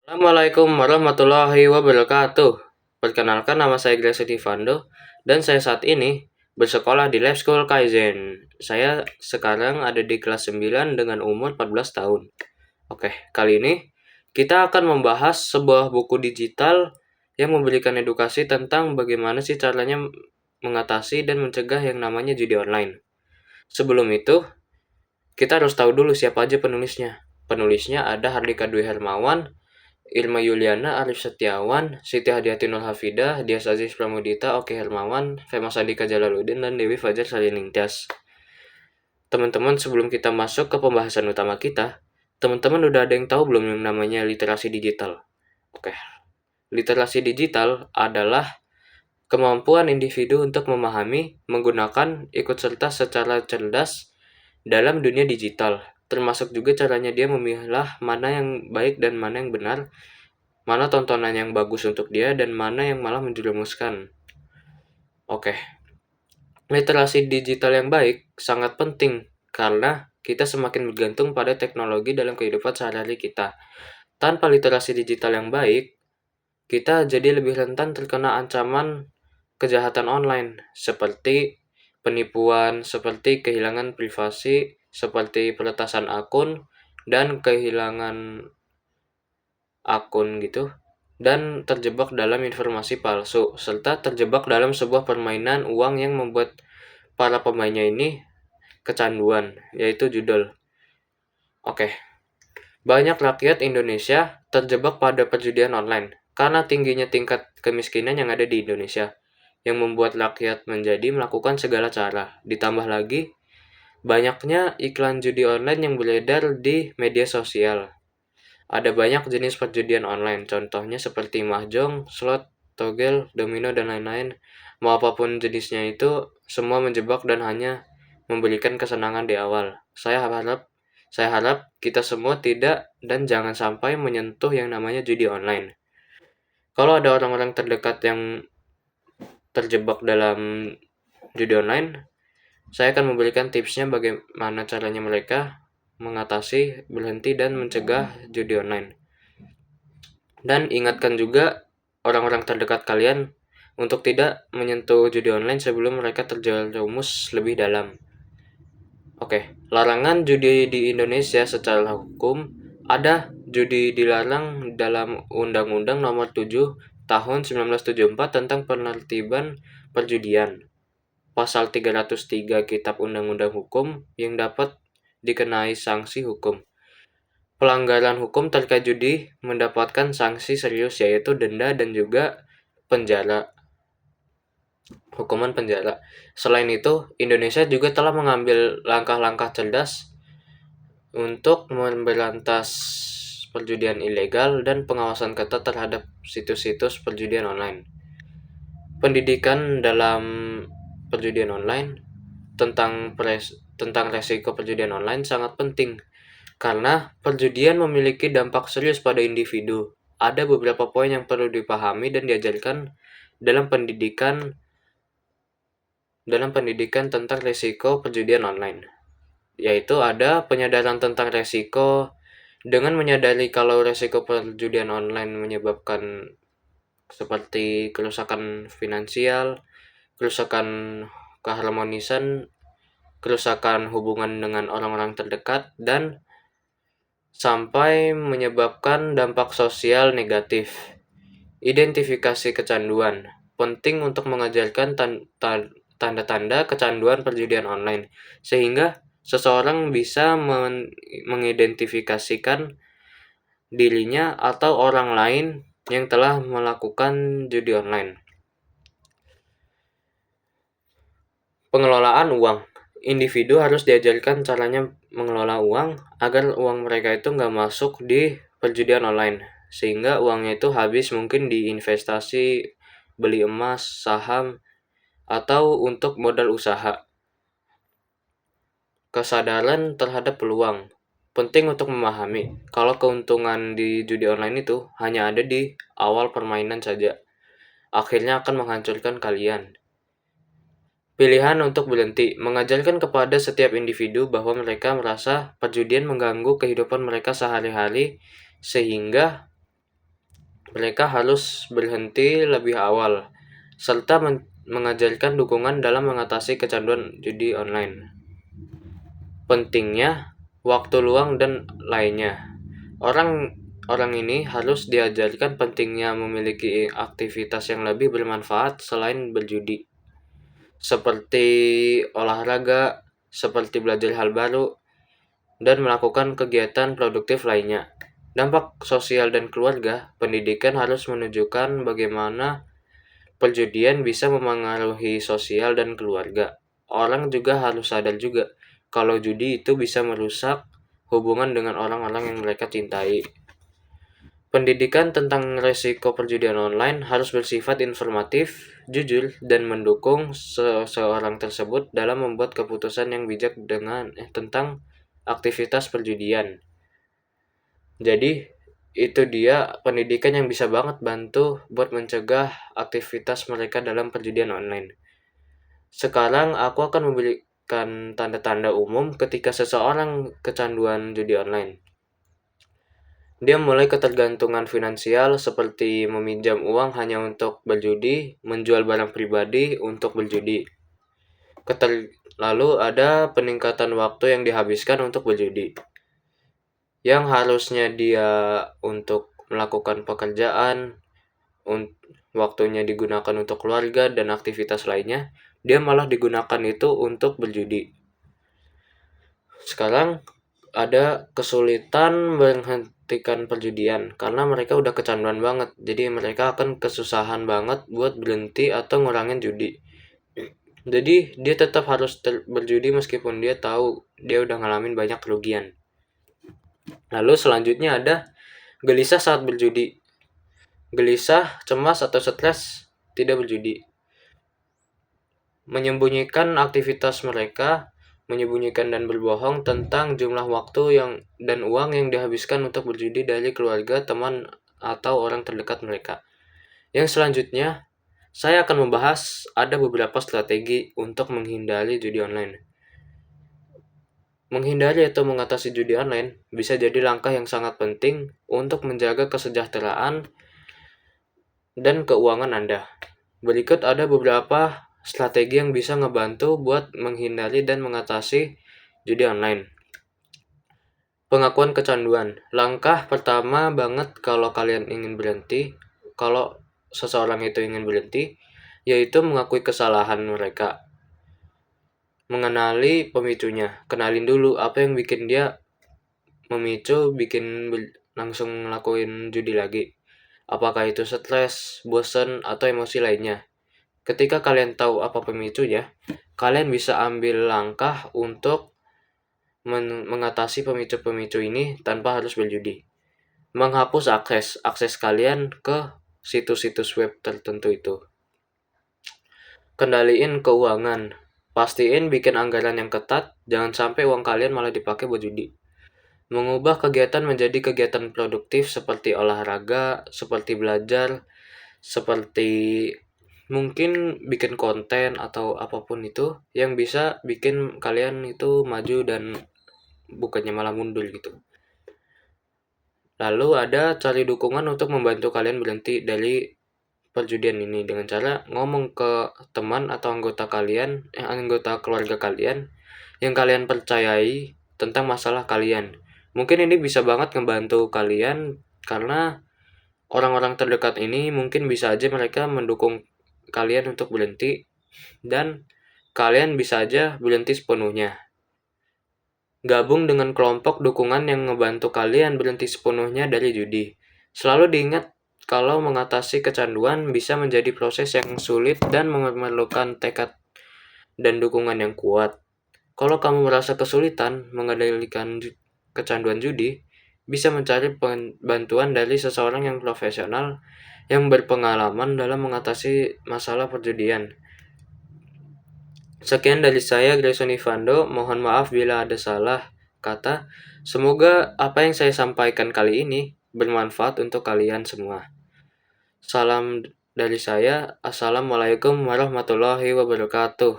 Assalamualaikum warahmatullahi wabarakatuh. Perkenalkan, nama saya Grace Tivando dan saya saat ini bersekolah di Lab School Kaizen. Saya sekarang ada di kelas 9 dengan umur 14 tahun. Oke, kali ini kita akan membahas sebuah buku digital yang memberikan edukasi tentang bagaimana sih caranya mengatasi dan mencegah yang namanya judi online. Sebelum itu, kita harus tahu dulu siapa aja penulisnya. Penulisnya ada Hardika Dwi Hermawan, Irma Yuliana, Arif Setiawan, Siti Hadiati Nurhafidah, Dias Aziz Pramudita, Oki Hermawan, Femas Andika Jalaluddin, dan Dewi Fajar Saliningtyas. Teman-teman, sebelum kita masuk ke pembahasan utama kita, teman-teman udah ada yang tahu belum yang namanya literasi digital? Oke, literasi digital adalah kemampuan individu untuk memahami, menggunakan, ikut serta secara cerdas dalam dunia digital, termasuk juga caranya dia memilah mana yang baik dan mana yang benar, mana tontonan yang bagus untuk dia, dan mana yang malah menjerumuskan. Oke, literasi digital yang baik sangat penting karena kita semakin bergantung pada teknologi dalam kehidupan sehari-hari kita. Tanpa literasi digital yang baik, kita jadi lebih rentan terkena ancaman kejahatan online seperti penipuan, seperti kehilangan privasi, seperti peretasan akun, dan kehilangan akun gitu, dan terjebak dalam informasi palsu, serta terjebak dalam sebuah permainan uang yang membuat para pemainnya ini kecanduan, yaitu judul. Oke, banyak rakyat Indonesia terjebak pada perjudian online karena tingginya tingkat kemiskinan yang ada di Indonesia, yang membuat rakyat menjadi melakukan segala cara. Ditambah lagi, banyaknya iklan judi online yang beredar di media sosial. Ada banyak jenis perjudian online, contohnya seperti mahjong, slot, togel, domino, dan lain-lain. Mau apapun jenisnya itu, semua menjebak dan hanya memberikan kesenangan di awal. Saya harap kita semua tidak dan jangan sampai menyentuh yang namanya judi online. Kalau ada orang-orang terdekat yang terjebak dalam judi online, saya akan memberikan tipsnya bagaimana caranya mereka mengatasi, berhenti, dan mencegah judi online. Dan ingatkan juga orang-orang terdekat kalian untuk tidak menyentuh judi online sebelum mereka terjerumus lebih dalam. Oke, larangan judi di Indonesia secara hukum ada. Judi dilarang dalam Undang-Undang Nomor 7 Tahun 1974 tentang Penertiban Perjudian. Pasal 303 Kitab Undang-Undang Hukum yang dapat dikenai sanksi hukum. Pelanggaran hukum terkait judi mendapatkan sanksi serius, yaitu denda dan juga hukuman penjara. Selain itu, Indonesia juga telah mengambil langkah-langkah cerdas untuk memberantas perjudian ilegal dan pengawasan ketat terhadap situs-situs perjudian online. Pendidikan dalam perjudian online tentang resiko perjudian online sangat penting karena perjudian memiliki dampak serius pada individu. Ada beberapa poin yang perlu dipahami dan diajarkan dalam pendidikan tentang resiko perjudian online, yaitu ada penyadaran tentang resiko. Dengan menyadari kalau resiko perjudian online menyebabkan seperti kerusakan finansial, kerusakan keharmonisan, kerusakan hubungan dengan orang-orang terdekat, dan sampai menyebabkan dampak sosial negatif. Identifikasi kecanduan penting untuk mengajarkan tanda-tanda kecanduan perjudian online, sehingga seseorang bisa mengidentifikasikan dirinya atau orang lain yang telah melakukan judi online. Pengelolaan uang. Individu harus diajarkan caranya mengelola uang agar uang mereka itu nggak masuk di perjudian online, sehingga uangnya itu habis mungkin di investasi, beli emas, saham, atau untuk modal usaha. Kesadaran terhadap peluang. Penting untuk memahami kalau keuntungan di judi online itu hanya ada di awal permainan saja. Akhirnya akan menghancurkan kalian. Pilihan untuk berhenti. Mengajarkan kepada setiap individu bahwa mereka merasa perjudian mengganggu kehidupan mereka sehari-hari, sehingga Mereka harus berhenti lebih awal, serta mengajarkan dukungan dalam mengatasi kecanduan judi online. Pentingnya waktu luang dan lainnya. Orang ini harus diajarkan pentingnya memiliki aktivitas yang lebih bermanfaat selain berjudi, seperti olahraga, seperti belajar hal baru, dan melakukan kegiatan produktif lainnya. Dampak sosial dan keluarga, pendidikan harus menunjukkan bagaimana perjudian bisa memengaruhi sosial dan keluarga. Orang juga harus sadar juga kalau judi itu bisa merusak hubungan dengan orang-orang yang mereka cintai. Pendidikan tentang resiko perjudian online harus bersifat informatif, jujur, dan mendukung seseorang tersebut dalam membuat keputusan yang bijak tentang aktivitas perjudian. Jadi, itu dia pendidikan yang bisa banget bantu buat mencegah aktivitas mereka dalam perjudian online. Sekarang aku akan memberikan tanda-tanda umum ketika seseorang kecanduan judi online. Dia mulai ketergantungan finansial seperti meminjam uang hanya untuk berjudi, menjual barang pribadi untuk berjudi. Lalu ada peningkatan waktu yang dihabiskan untuk berjudi. Yang harusnya dia untuk melakukan pekerjaan, waktunya digunakan untuk keluarga dan aktivitas lainnya, dia malah digunakan itu untuk berjudi. Sekarang ada kesulitan menghentikan perjudian karena mereka udah kecanduan banget, jadi mereka akan kesusahan banget buat berhenti atau ngurangin judi. Jadi dia tetap harus berjudi meskipun dia tahu dia udah ngalamin banyak kerugian. Lalu selanjutnya ada gelisah saat berjudi. Gelisah, cemas, atau stres tidak berjudi. Menyembunyikan aktivitas mereka, menyembunyikan dan berbohong tentang jumlah waktu dan uang yang dihabiskan untuk berjudi dari keluarga, teman, atau orang terdekat mereka. Yang selanjutnya, saya akan membahas ada beberapa strategi untuk menghindari judi online. Menghindari atau mengatasi judi online bisa jadi langkah yang sangat penting untuk menjaga kesejahteraan dan keuangan Anda. Berikut ada beberapa strategi yang bisa ngebantu buat menghindari dan mengatasi judi online. Pengakuan kecanduan. Langkah pertama banget kalau kalian ingin berhenti, kalau seseorang itu ingin berhenti, yaitu mengakui kesalahan mereka. Mengenali pemicunya. Kenalin dulu apa yang bikin dia memicu, langsung ngelakuin judi lagi. Apakah itu stres, bosan, atau emosi lainnya. Ketika kalian tahu apa pemicunya, kalian bisa ambil langkah untuk mengatasi pemicu-pemicu ini tanpa harus berjudi. Menghapus akses kalian ke situs-situs web tertentu itu. Kendaliin keuangan. Pastiin bikin anggaran yang ketat, jangan sampai uang kalian malah dipakai buat judi. Mengubah kegiatan menjadi kegiatan produktif seperti olahraga, seperti belajar, seperti mungkin bikin konten atau apapun itu yang bisa bikin kalian itu maju dan bukannya malah mundur gitu. Lalu ada cari dukungan untuk membantu kalian berhenti dari perjudian ini dengan cara ngomong ke teman atau anggota keluarga kalian yang kalian percayai tentang masalah kalian. Mungkin ini bisa banget ngebantu kalian karena orang-orang terdekat ini mungkin bisa aja mereka mendukung kalian untuk berhenti dan kalian bisa aja berhenti sepenuhnya. Gabung dengan kelompok dukungan yang ngebantu kalian berhenti sepenuhnya dari judi. Selalu diingat kalau mengatasi kecanduan bisa menjadi proses yang sulit dan memerlukan tekad dan dukungan yang kuat. Kalau kamu merasa kesulitan mengendalikan kecanduan judi, bisa mencari bantuan dari seseorang yang profesional yang berpengalaman dalam mengatasi masalah perjudian. Sekian dari saya, Grayson Ivando. Mohon maaf bila ada salah kata. Semoga apa yang saya sampaikan kali ini bermanfaat untuk kalian semua. Salam dari saya. Assalamualaikum warahmatullahi wabarakatuh.